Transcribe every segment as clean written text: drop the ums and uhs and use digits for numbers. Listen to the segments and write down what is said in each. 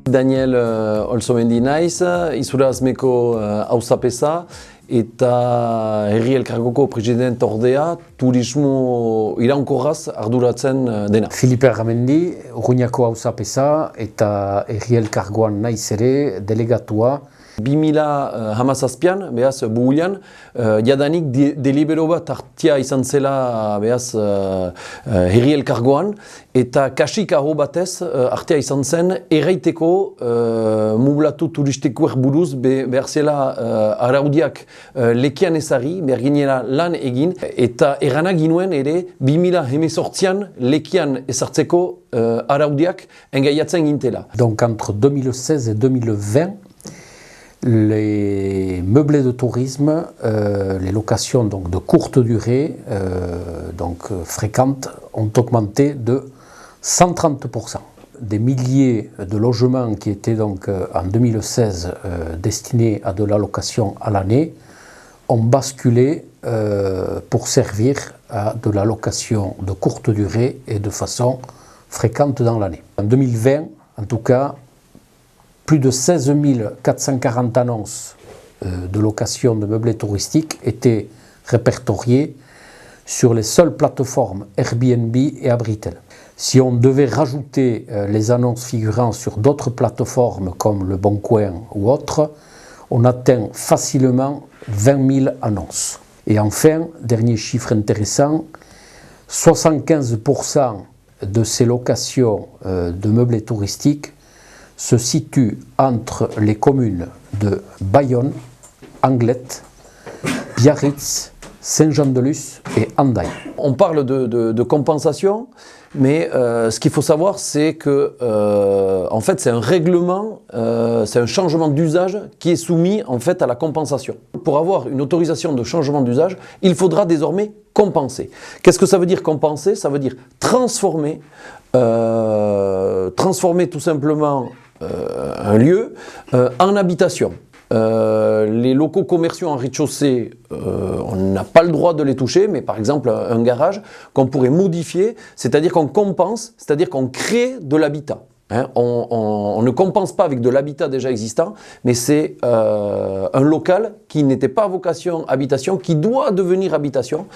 Daniel Olzomendi naiz, Izurazmeko auzapeza eta herri elkargoko president ordea turismo iraunkorraz arduratzen dena. Filipe Arramendi, Urruñako auzapeza eta herri elkargoan naiz ere delegatua. 2017an, behaz, buhulian, jadanik delibero bat hartia izan zela behaz herri elkargoan, eta kasik aho batez hartia izan zen erraiteko mublatu turistikoer buruz behar zela araudiak lekian ezari, behar ginela lan egin, eta erranak ginuen ere 2018an lekian ezartzeko araudiak engaiatzen gintela. Donc entre 2016 et 2020, les meublés de tourisme, les locations donc de courte durée, fréquentes, ont augmenté de 130%. Des milliers de logements qui étaient donc en 2016 destinés à de la location à l'année ont basculé pour servir à de la location de courte durée et de façon fréquente dans l'année. En 2020, en tout cas, plus de 16 440 annonces de location de meublés touristiques étaient répertoriées sur les seules plateformes Airbnb et Abritel. Si on devait rajouter les annonces figurant sur d'autres plateformes comme Le Bon Coin ou autres, on atteint facilement 20 000 annonces. Et enfin, dernier chiffre intéressant, 75% de ces locations de meublés touristiques se situe entre les communes de Bayonne, Anglet, Biarritz, Saint-Jean-de-Luz et Hendaye. On parle de compensation, mais ce qu'il faut savoir, c'est que en fait, c'est un règlement, c'est un changement d'usage qui est soumis en fait à la compensation. Pour avoir une autorisation de changement d'usage, il faudra désormais compenser. Qu'est-ce que ça veut dire compenser? Ça veut dire transformer tout simplement un lieu en habitation. Les locaux commerciaux en rez-de-chaussée, on n'a pas le droit de les toucher, mais par exemple un garage qu'on pourrait modifier, c'est-à-dire qu'on compense, c'est-à-dire qu'on crée de l'habitat. On ne compense pas avec de l'habitat déjà existant, mais c'est un local qui n'était pas à vocation habitation, qui doit devenir habitation,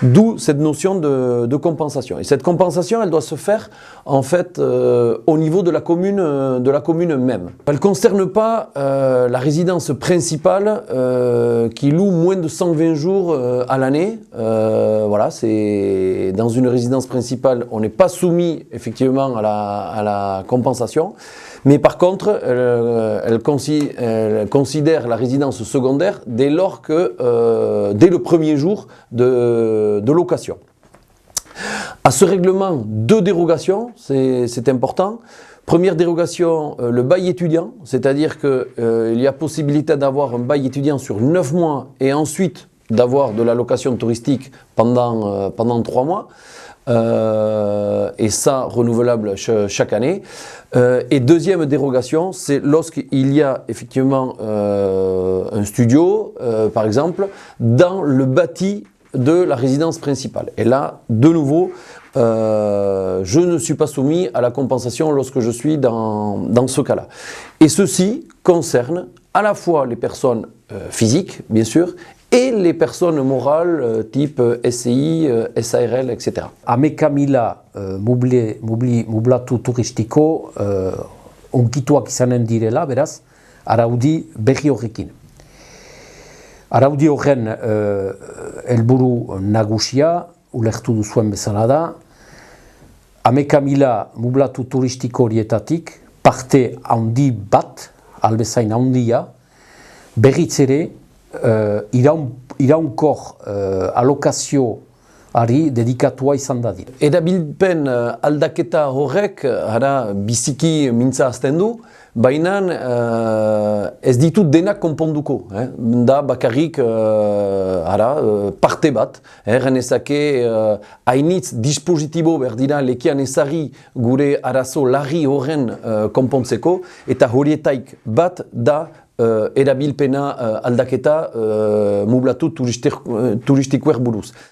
d'où cette notion de compensation. Et cette compensation, elle doit se faire en fait au niveau de la commune même. Elle ne concerne pas la résidence principale qui loue moins de 120 jours à l'année. Voilà, c'est dans une résidence principale, on n'est pas soumis effectivement à la compensation. Mais par contre, elle considère la résidence secondaire dès lors que, dès le premier jour de location. À ce règlement, deux dérogations, c'est important. Première dérogation, le bail étudiant, c'est-à-dire qu'il y a possibilité d'avoir un bail étudiant sur 9 mois et ensuite d'avoir de la location touristique pendant 3 mois. Et ça renouvelable chaque année. Et deuxième dérogation, c'est lorsqu'il y a effectivement un studio, par exemple, dans le bâti de la résidence principale. Et là, de nouveau, je ne suis pas soumis à la compensation lorsque je suis dans ce cas-là. Et ceci concerne à la fois les personnes physiques, bien sûr, et les personnes morales type SCI, SARL, etc. Ameka mila mublatu turistiko onkituak izanen direla, beraz, araudi berri horrekin. Araudi horren helburu nagusia, ulertu duzuen bezala da, ameka mila mublatu turistiko horietatik parte handi bat, albezain handia, berriz ere, iraunkor alokazioari dedikatua izan dadin. Erabilpen aldaketa horrek biziki mintza hasten du, baina ez ditut denak konponduko. Da bakarrik parte bat, genezake hainitz dispositibo berdira lekian ezari gure arazo larri horren konpontzeko, eta horietaik bat da erabilpena aldaketa mublatu turistikoer buruz.